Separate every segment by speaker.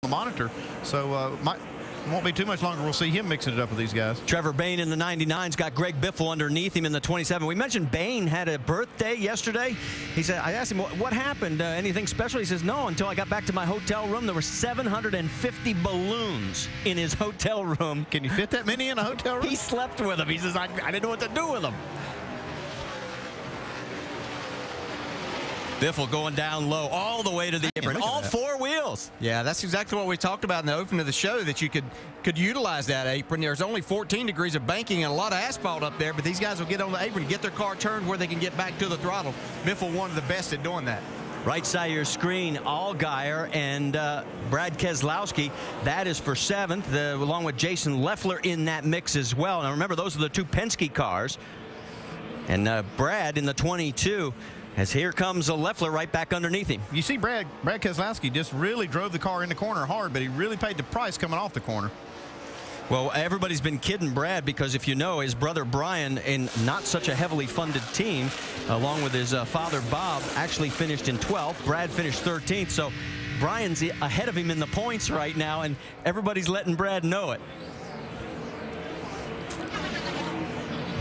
Speaker 1: monitor. So won't be too much longer. We'll see him mixing it up with these guys.
Speaker 2: Trevor Bayne in the 99's got Greg Biffle underneath him in the 27. We mentioned Bayne had a birthday yesterday. He said, I asked him, what happened? Anything special? He says, no, until I got back to my hotel room, there were 750 balloons in his hotel room.
Speaker 1: Can you fit that many in a hotel room?
Speaker 2: He slept with them. He says, I didn't know what to do with them. Biffle going down low all the way to the apron. All four wheels.
Speaker 3: Yeah, that's exactly what we talked about in the opening of the show, that you could utilize that apron. There's only 14 degrees of banking and a lot of asphalt up there, but these guys will get on the apron, get their car turned where they can get back to the throttle. Biffle, one of the best at doing that.
Speaker 2: Right side of your screen, Allgaier and Brad Keselowski. That is for 7th, along with Jason Leffler in that mix as well. Now remember, those are the two Penske cars. And Brad in the 22. As here comes a Leffler right back underneath him.
Speaker 1: You see Brad Keselowski just really drove the car in the corner hard, but he really paid the price coming off the corner.
Speaker 2: Well, everybody's been kidding Brad because, if you know, his brother Brian, in not such a heavily funded team, along with his father Bob, actually finished in 12th. Brad finished 13th. So Brian's ahead of him in the points right now, and everybody's letting Brad know it.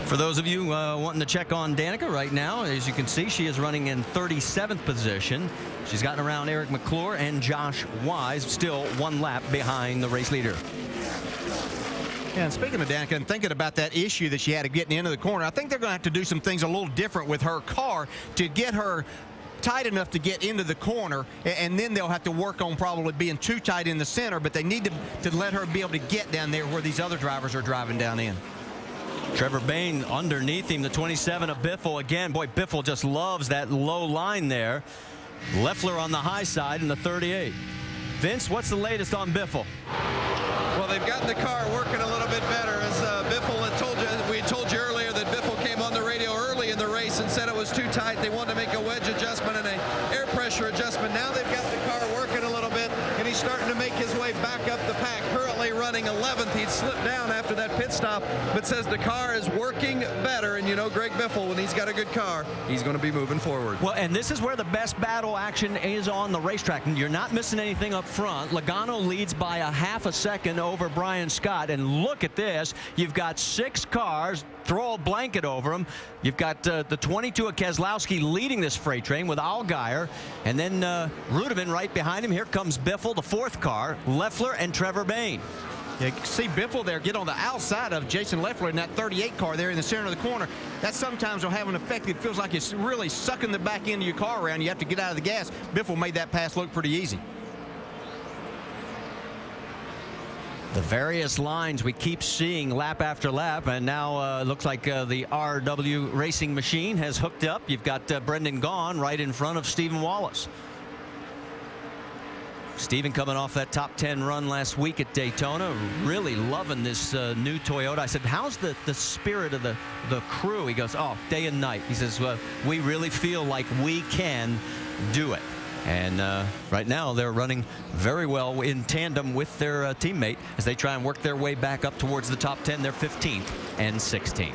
Speaker 2: For those of you wanting to check on Danica right now, as you can see, she is running in 37th position. She's gotten around Eric McClure and Josh Wise, still one lap behind the race leader.
Speaker 3: Yeah, and speaking of Danica and thinking about that issue that she had of getting into the corner, I think they're going to have to do some things a little different with her car to get her tight enough to get into the corner, and then they'll have to work on probably being too tight in the center, but they need to let her be able to get down there where these other drivers are driving down in.
Speaker 2: Trevor Bayne underneath him, the 27 of Biffle. Again, boy, Biffle just loves that low line there. Leffler on the high side in the 38. Vince, what's the latest on Biffle?
Speaker 4: Well, they've gotten the car working a little bit better. As Biffle had told you, we told you earlier that Biffle came on the radio early in the race and said it was too tight. They wanted to make a wedge adjustment and an air pressure adjustment. Now they've got the car working a little bit, and he's starting to make his way back up the pack. Currently running 11th. He'd slipped down after that pit stop, but says the car is working better. And you know, Greg Biffle, when he's got a good car, he's going to be moving forward.
Speaker 2: Well, and this is where the best battle action is on the racetrack. And you're not missing anything up front. Logano leads by a half a second over Brian Scott. And look at this. You've got 6 cars. Throw a blanket over them. You've got the 22 of Keselowski leading this freight train with Allgaier, and then Rudeman right behind him. Here comes Biffle, the 4th car, Leffler and Trevor Bayne.
Speaker 3: Yeah, you can see Biffle there get on the outside of Jason Leffler in that 38 car there in the center of the corner. That sometimes will have an effect. It feels like it's really sucking the back end of your car around. You have to get out of the gas. Biffle made that pass look pretty easy.
Speaker 2: The various lines we keep seeing lap after lap, and now looks like the RW racing machine has hooked up. You've got Brendan Gaughan right in front of Stephen Wallace. Stephen coming off that top 10 run last week at Daytona, really loving this new Toyota. I said, how's the spirit of the crew? He goes, oh, day and night. He says, well, we really feel like we can do it. And right now they're running very well in tandem with their teammate as they try and work their way back up towards the top 10. They're 15th and 16th.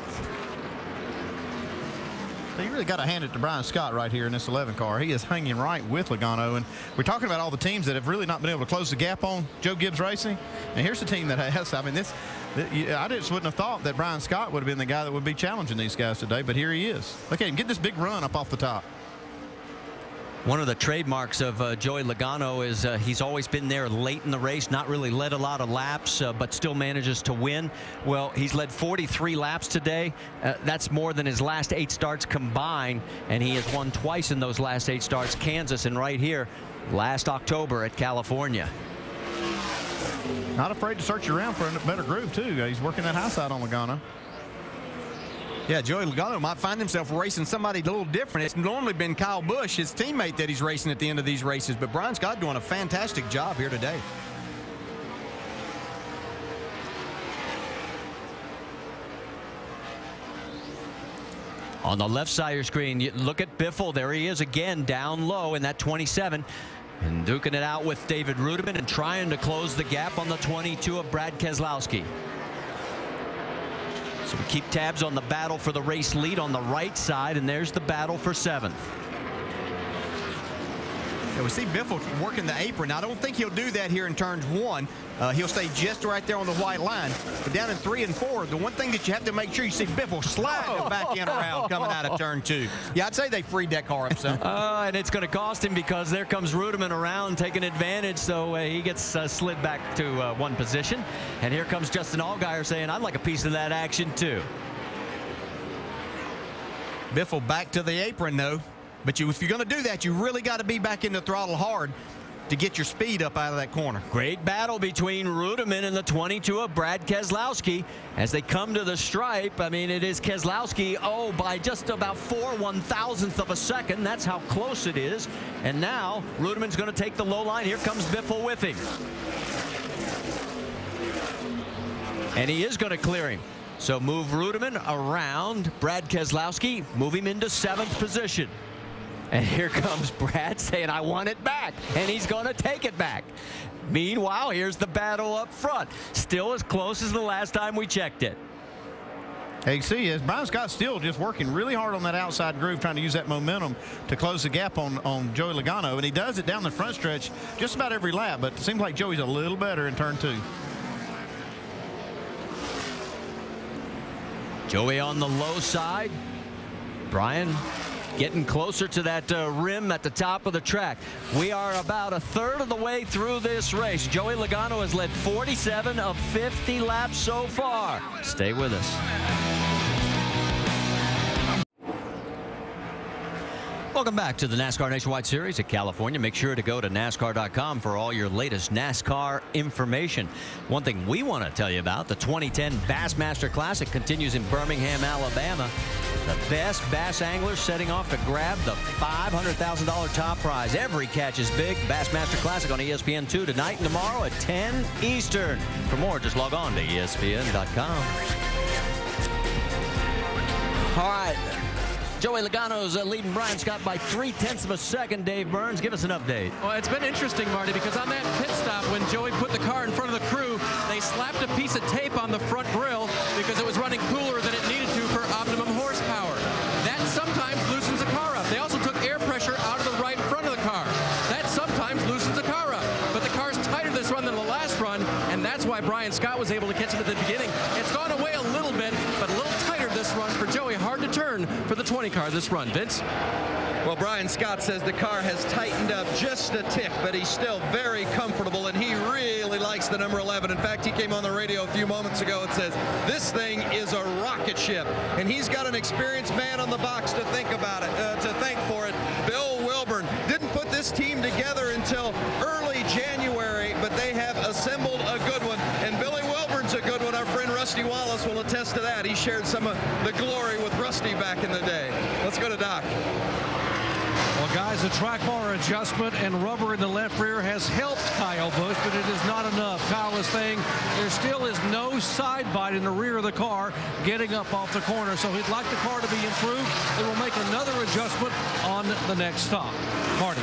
Speaker 1: So you really got to hand it to Brian Scott right here in this 11 car. He is hanging right with Logano. And we're talking about all the teams that have really not been able to close the gap on Joe Gibbs Racing. And here's the team that has. I mean, I just wouldn't have thought that Brian Scott would have been the guy that would be challenging these guys today. But here he is. Look at him get this big run up off the top.
Speaker 2: One of the trademarks of Joey Logano is he's always been there late in the race, not really led a lot of laps, but still manages to win. Well, he's led 43 laps today. That's more than his last 8 starts combined, and he has won twice in those last 8 starts. Kansas and right here last October at California.
Speaker 1: Not afraid to search around for a better groove, too. He's working that high side on Logano.
Speaker 3: Yeah, Joey Logano might find himself racing somebody a little different. It's normally been Kyle Busch, his teammate, that he's racing at the end of these races. But Brian Scott doing a fantastic job here today.
Speaker 2: On the left side of your screen, you look at Biffle. There he is again, down low in that 27. And duking it out with David Rudeman and trying to close the gap on the 22 of Brad Keselowski. So we keep tabs on the battle for the race lead on the right side, and there's the battle for 7th.
Speaker 3: Yeah, we see Biffle working the apron. I don't think he'll do that here in turns 1. He'll stay just right there on the white line. But down in 3 and 4, the one thing that you have to make sure you see Biffle sliding back in around coming out of turn 2. Yeah, I'd say they freed that car up some.
Speaker 2: And it's going to cost him because there comes Ruderman around taking advantage, so he gets slid back to 1 position. And here comes Justin Allgaier saying, I'd like a piece of that action too.
Speaker 3: Biffle back to the apron, though. But if you're going to do that, you really got to be back in the throttle hard to get your speed up out of that corner.
Speaker 2: Great battle between Ruderman and the 22 of Brad Keselowski as they come to the stripe. I mean, it is Keselowski, by just about 4/1000th of a second. That's how close it is. And now Ruderman's going to take the low line. Here comes Biffle with him. And he is going to clear him. So move Ruderman around Brad Keselowski, move him into 7th position. And here comes Brad saying, I want it back. And he's going to take it back. Meanwhile, here's the battle up front. Still as close as the last time we checked it.
Speaker 1: Hey, you see, as Brian Scott's still just working really hard on that outside groove, trying to use that momentum to close the gap on Joey Logano. And he does it down the front stretch just about every lap. But it seems like Joey's a little better in turn 2.
Speaker 2: Joey on the low side. Brian getting closer to that rim at the top of the track. We are about a third of the way through this race. Joey Logano has led 47 of 50 laps so far. Stay with us. Welcome back to the NASCAR Nationwide Series at California. Make sure to go to NASCAR.com for all your latest NASCAR information. One thing we want to tell you about, the 2010 Bassmaster Classic continues in Birmingham, Alabama. The best bass anglers setting off to grab the $500,000 top prize. Every catch is big. Bassmaster Classic on ESPN2 tonight and tomorrow at 10 Eastern. For more, just log on to ESPN.com. All right. Joey Logano's leading Brian Scott by 0.3 of a second. Dave Burns, give us an update.
Speaker 5: Well, it's been interesting, Marty, because on that pit stop, when Joey put the car in front of the crew, they slapped a piece of tape on the front grille because it was running cooler than it needed to for optimum horsepower. That sometimes loosens a car up. They also took air pressure out of the right front of the car. That sometimes loosens the car up. But the car's tighter this run than the last run, and that's why Brian Scott was able to catch it at the beginning. It's gone away a little bit, but a little tighter this run for Joey. Hard to turn for the 20 car this run. Vince?
Speaker 4: Well, Brian Scott says the car has tightened up just a tick, but he's still very comfortable, and he really likes the number 11. In fact, he came on the radio a few moments ago and says, this thing is a rocket ship. And he's got an experienced man on the box to think about it, to thank for it. Bill Wilburn didn't put this team together until early January, but they have assembled a good one. And Billy Wilburn's a good one. Our friend Rusty Wallace will attest to that. He shared some of the glory with Rusty back in the day. Let's go to Doc.
Speaker 6: Well, guys, the track bar adjustment and rubber in the left rear has helped Kyle Busch, but it is not enough. Kyle is saying there still is no side bite in the rear of the car getting up off the corner, so he'd like the car to be improved. They will make another adjustment on the next stop. Marty.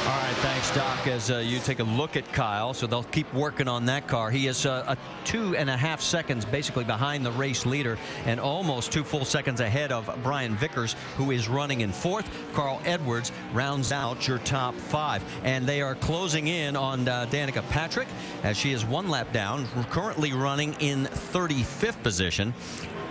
Speaker 2: All right, thanks, Doc. As you take a look at Kyle, so they'll keep working on that car. He is 2.5 seconds basically behind the race leader and almost 2 full seconds ahead of Brian Vickers, who is running in 4th. Carl Edwards rounds out your top 5. And they are closing in on Danica Patrick as she is 1 lap down, currently running in 35th position.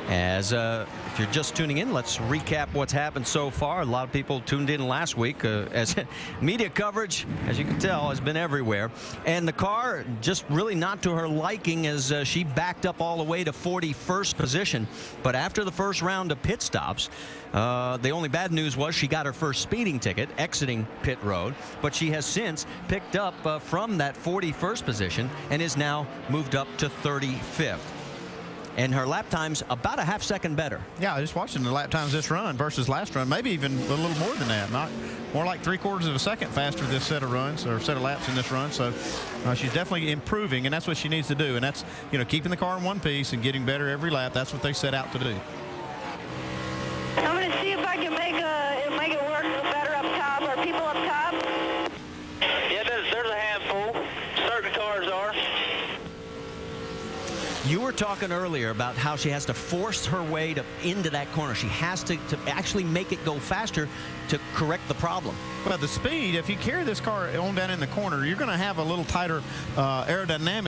Speaker 2: As if you're just tuning in, let's recap what's happened so far. A lot of people tuned in last week as media coverage, as you can tell, has been everywhere. And the car just really not to her liking as she backed up all the way to 41st position. But after the first round of pit stops, the only bad news was she got her first speeding ticket exiting pit road. But she has since picked up from that 41st position and is now moved up to 35th. And her lap time's about a half second better.
Speaker 1: Yeah, just watching the lap times this run versus last run, maybe even a little more than that. Not more like 3/4 of a second faster this set of runs or set of laps in this run. So she's definitely improving, and that's what she needs to do. And that's, you know, keeping the car in one piece and getting better every lap. That's what they set out to do.
Speaker 7: I'm going to see if I can make it work better up top. Are people up top?
Speaker 8: Yeah, there's a handful. Certain cars are.
Speaker 2: You were talking earlier about how she has to force her way into that corner. She has to actually make it go faster to correct the problem.
Speaker 1: Well, the speed, if you carry this car on down in the corner, you're going to have a little tighter aerodynamic.